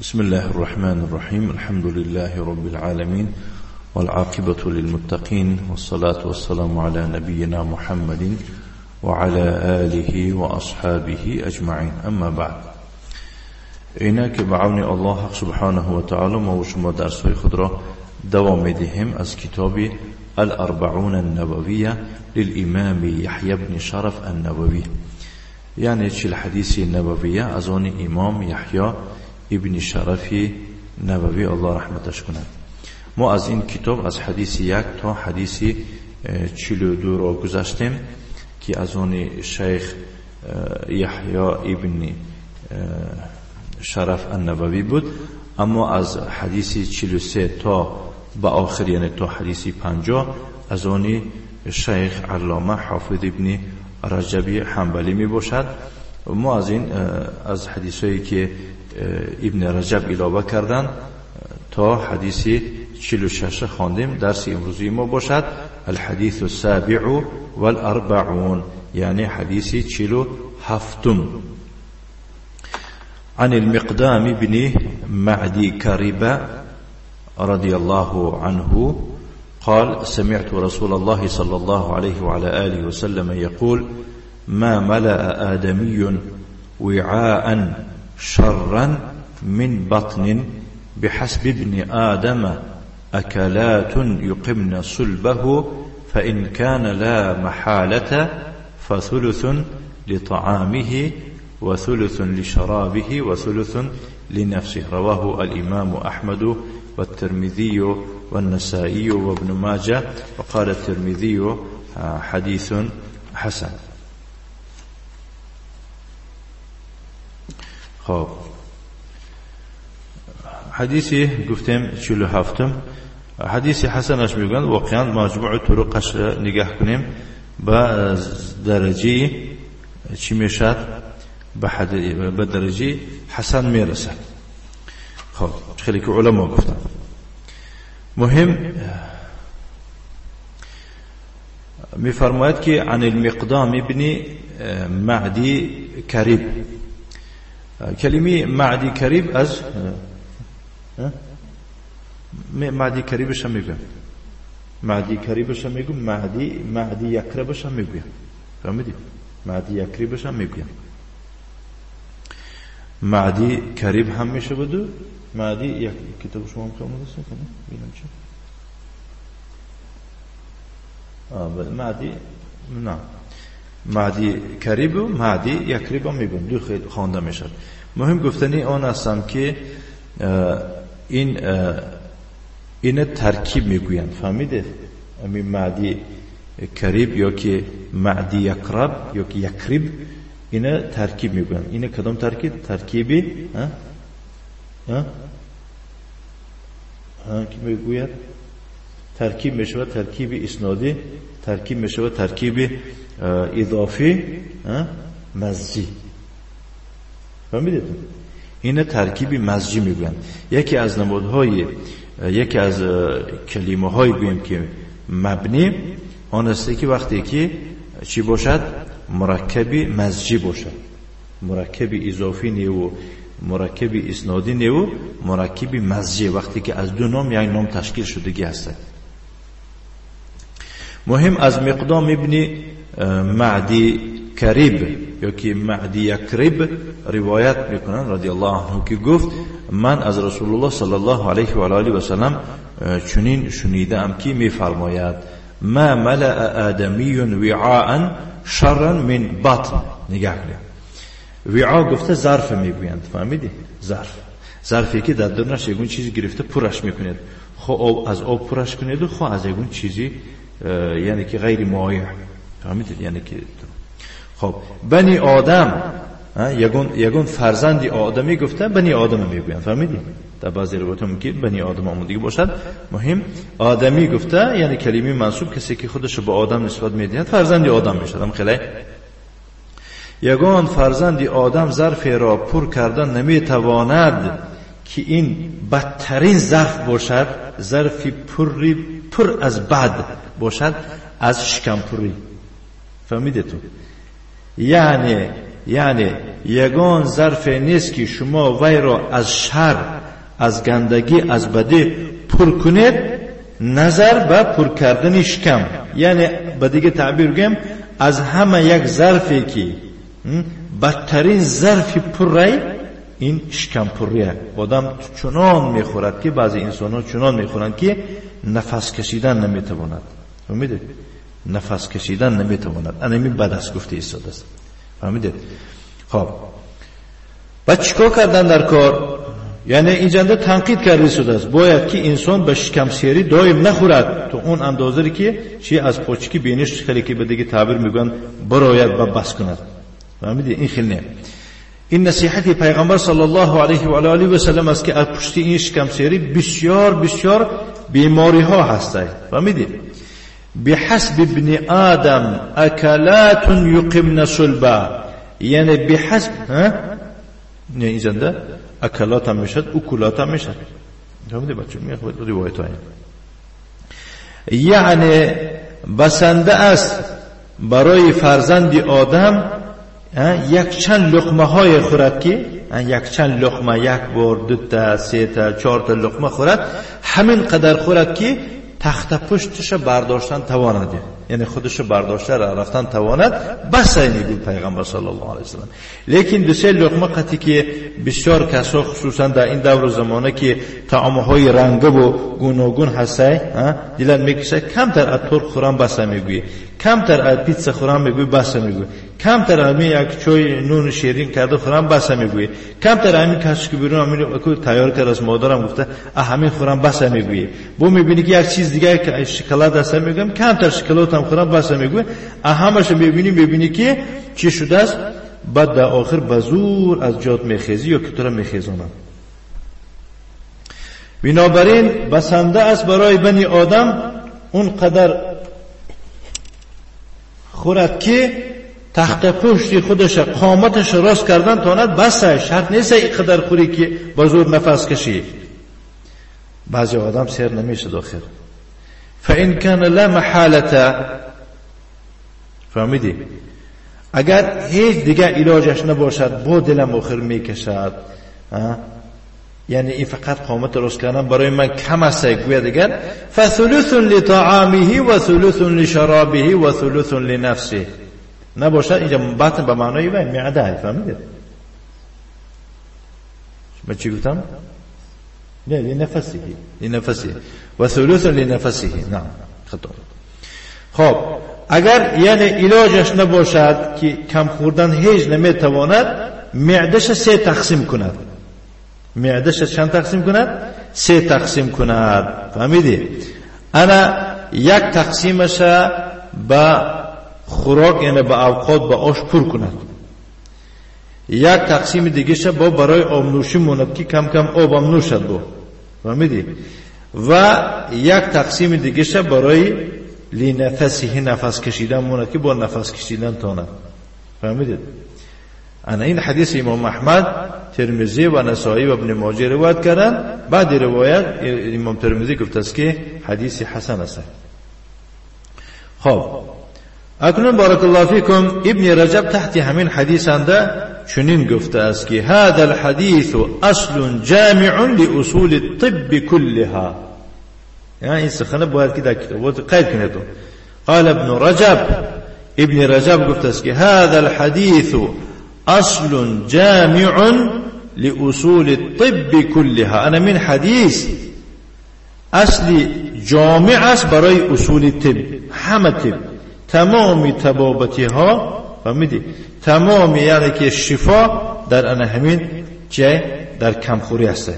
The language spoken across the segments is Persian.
بسم الله الرحمن الرحيم. الحمد لله رب العالمين والعاقبة للمتقين والصلاة والسلام على نبينا محمد وعلى آله وأصحابه أجمعين. أما بعد، اینک بعون الله سبحانه و تعالی ما و شما درس‌های خود را دوام می‌دهیم از کتاب الاربعون النوویه للامام یحیی بن شرف النووی، یعنی 40 حدیث نبویه از آن امام یحیی ابن شرفی نووی الله رحمتش کند. ما از این کتاب از حدیث 1 تا حدیث 42 را گذاشتیم که از آن شیخ یحیی ابن شرف النووی بود، اما از حدیث 43 تا به آخر، یعنی تا حدیث 50 از آن شیخ علامه حافظ ابن رجبی حنبلی می باشد. ما از حدیثایی که ابن رجب علاوه کردن تا حدیث 46 خواندیم. درس امروزی ما باشد الحدیث السابع والاربعون، یعنی حدیث 47. عن المقدام بن معدي كرب رضي الله عنه قال: سمعت رسول الله صلى الله عليه وعلى آله وسلم يقول: ما ملأ آدمي وعاء شرا من بطن بحسب ابن آدم أكلات يقمن صلبه، فإن كان لا محالة فثلث لطعامه وثلث لشرابه وثلث لنفسه. رواه الإمام أحمد والترمذي والنسائي وابن ماجه، وقال الترمذي حديث حسن. خب، حدیثی گفتیم 47 حدیث حسنش میگن. واقعا مجموع طرقش نگاه کنیم با درجه چی میشد؟ به درجه حسن میرسه. خب، خیلی که علما گفتن. مهم میفرماید که عن المقدام ابن معدی کریب. کلمه معدی کریب از معدی کریبش هم میگن، معدی کریبش هم میگن، معدی یکربش هم میگن. فهمیدید؟ معدی یکربش هم میگن، معدی کریب هم میشه بدو معدی یک. کتاب شما هم خواهمون دستم کنم بینم چه بله معدی نه معدی کریب و معدی یکریب هم میگن، دو خیلی خوانده میشد. مهم گفتنی آن هستم که این ترکیب میگویند. فهمیده؟ همین معدی کریب یا که معدی یکرب یا که یکریب، اینه ترکیب میگویند. اینه کدام ترکیب؟ ترکیبی که میگوید ترکیب میشود ترکیب اسنادی، ترکیب میشود ترکیب اضافی، مزجی. فهمیدید؟ اینه ترکیب مزجی میگویند. یکی از نمودهای، یکی از کلمه های گویم که مبنی آن است که وقتی که چی باشد؟ مرکب مزجی باشد. مرکب اضافی نیو، مرکب اسنادی نیو، مرکب مزجی، وقتی که از دو نام یک نام تشکیل شدگی هست. مهم از مقدام ابن معدی کریب یا که معدی یکریب روایت میکنن رضی الله عنه که گفت: من از رسول الله صلی الله علیه و آله و سلم چنین شنیدم که میفرماید: ما ملأ آدمی وعاء شرا من بطن. نگاه کنید، وعا گفته ظرف میگویند. فهمیدی؟ ظرفی که در درونش یگون چیزی گرفته پرش میکنید. خب از آب پرش کنید و خب از یگون چیزی، یعنی که غیر مایع. فهمیدید؟ یعنی که خب بنی آدم، یگون فرزندی آدمی گفته بنی آدم میگویند. فهمیدید؟ در بعضی روایات ممکن بنی آدم آمدگی باشد. مهم آدمی گفته یعنی کلمه منسوب کسی که خودش به آدم نسبت میدهد فرزندی آدم میشد. خیلی یگان فرزندی آدم ظرف را پر کردن نمیتواند که این بدترین ظرف باشد، ظرفی پر از بد باشد از شکمپوری. فهمیده تو؟ یعنی یعنی یگان ظرف نیست که شما وی را از شر، از گندگی، از بدی پر کنید نظر به پر کردن شکم. یعنی به دیگه تعبیر بگم از همه یک ظرفی که بدترین ظرف پرری این شکم پریه. آدم چنان میخورد که بعضی انسان ها چنان میخورند که نفس کشیدن نمیتواند. فهمیدید؟ نفس کشیدن نمیتواند. اینمی بد است گفته ایستاده است. فهمیدید؟ خب بعد چیکار کردن در کار؟ یعنی اینجا تنقید کرده شده است باید که انسان به شکم سیری دائم نخورد تو اون اندازه‌ای که چی از پوچکی بینش خیلی که به دیگه تعبیر میگن براید و بس کند. فهمیدید؟ این خیلی نه. این نصیحت پیغمبر صلی الله علیه و آله و سلم است که از پشت این شکم سیری بسیار بسیار بیماری ها هستند. فهمیدید؟ بحسب ابن آدم اکلات یقمن صلبا، یعنی بحسب نه اینجا اکلات هم میشد اکلات هم میشد. فهمیدید بچه؟ میخواد روایت های یعنی بسنده است برای فرزند آدم یک چند لقمه های خورد که یک چند لقمه، یک بار، دو تا، سه تا، چهار تا لقمه خورد، همین قدر خورد که تخت پشتش برداشتن تواند، یعنی خودش برداشته رفتن تواند. بس میگه پیغمبر صلی الله علیه و سلم. لیکن دو سه لقمه قطعی که بسیار کسا خصوصا در این دور و زمانه که طعامهای رنگه و گوناگون هسته دلن میکشه کمتر از ترک خورم بس میگوی، کمتر از پیتزا خورم میگوی بس میگوی، کمتر از یک چای نون شیرین کرده خورم بس میگوی، کمتر همین کسی که بیرون همین تیار کرده از مادرم گفته همین خورم بس میگوی. بو میبینی که یک چیز دیگه که شکلات هست میگم کمتر شکلات هم خورم بس میگوی. همش میبینی که چی شده است؟ بعد در آخر بزور از جات میخیزی یا کتر میخیزانم. بنابراین بسنده است برای بنی آدم اون قدر خورد که تخت پشت خودش قامتش راست کردن تاند. بس شرط نیست این قدر خوری که بزور نفس کشی. بعضی آدم سیر نمیشه داخل. فإن كان لا محالة، فهمیدی؟ اگر هیچ دیگه علاجش نباشد با دلم آخر میکشد، یعنی این فقط قامت راست کردن برای من کم است گوید دیگر فثلث لطعامه و ثلث لشرابه و ثلث لنفسه نباشد. اینجا بطن به معنای وین معده. فهمیدید؟ من چی گفتم؟ نه لنفسه و ثلث لنفسه. نه خطا. خب اگر یعنی علاجش نباشد که کم خوردن هیچ نمیتواند، معدش سه تقسیم کند. معدش چند تقسیم کند؟ سه تقسیم کند. فهمیدی؟ انا یک تقسیمش با خوراک یعنی با اوقات با آش پر کند، یک تقسیم دیگه با برای آب نوشی موند که کم کم آبم نوشد با. فهمیدی؟ و یک تقسیم دیگه برای لنفسه نفس کشیدن موند که با نفس کشیدن تاند. فهمیدید؟ انا این حدیث امام احمد، ترمذی و نسائی و ابن ماجه روایت کردن. بعد روایت امام ترمذی گفته است که حدیث حسن است. خب اکنون بارک الله فیکم ابن رجب تحت همین حدیث انده چنین گفته است که هذا الحديث اصل جامع لاصول الطب كلها. یعنی این سخنه باید که در کتاب قید کنید. قال ابن رجب گفته است که هذا الحديث اصل جامع لاصول الطب كلها. انا من حدیث اصل جامع است برای اصول طب، همه طب، تمام طبابتی ها. فهمیدی؟ تمام یعنی که شفا در آن همین جای در کمخوری است.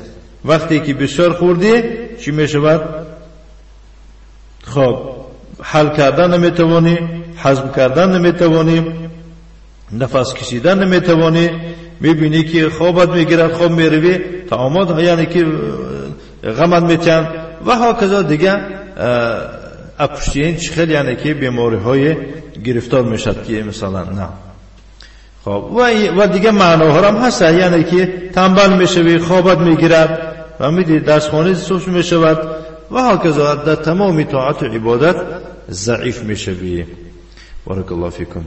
وقتی که بسیار خوردی چی میشود؟ خب حل کردن نمیتوانی، هضم کردن نمیتوانی، نفس کشیدن نمیتوانی، میبینی که خوابت میگیرد، خواب میروی، طعامات یعنی که غمت میتن و ها کذا دیگه اپشتین خیلی یعنی که بیماری های گرفتار میشد که مثلا نه. خب و دیگه معناها هم هست، یعنی که تنبل میشوی، خوابت میگیرد و میدی درس خانه سوش میشود و ها کذا در تمام طاعت و عبادت ضعیف میشوی. بارک الله فیکم.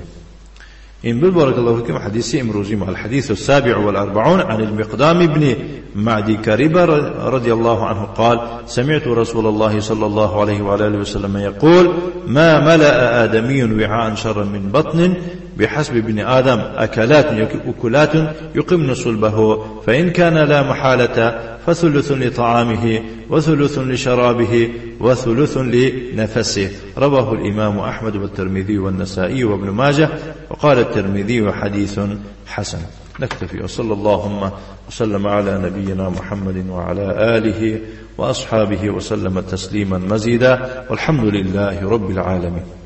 إن بارك الله فيكم حديثي امروزيم الحديث 47 عن المقدام بن معدي كريبة رضي الله عنه قال سمعت رسول الله صلى الله عليه وآله وسلم يقول ما ملأ آدمي وعاء شرا من بطن بحسب ابن آدم أكلات يقمن صلبه فإن كان لا محالة فثلث لطعامه وثلث لشرابه وثلث لنفسه. رواه الإمام أحمد والترمذي والنسائي وابن ماجه، وقال الترمذي حديث حسن. نكتفي، وصلى اللهم وسلم على نبينا محمد وعلى آله وأصحابه وسلم تسليما مزيدا، والحمد لله رب العالمين.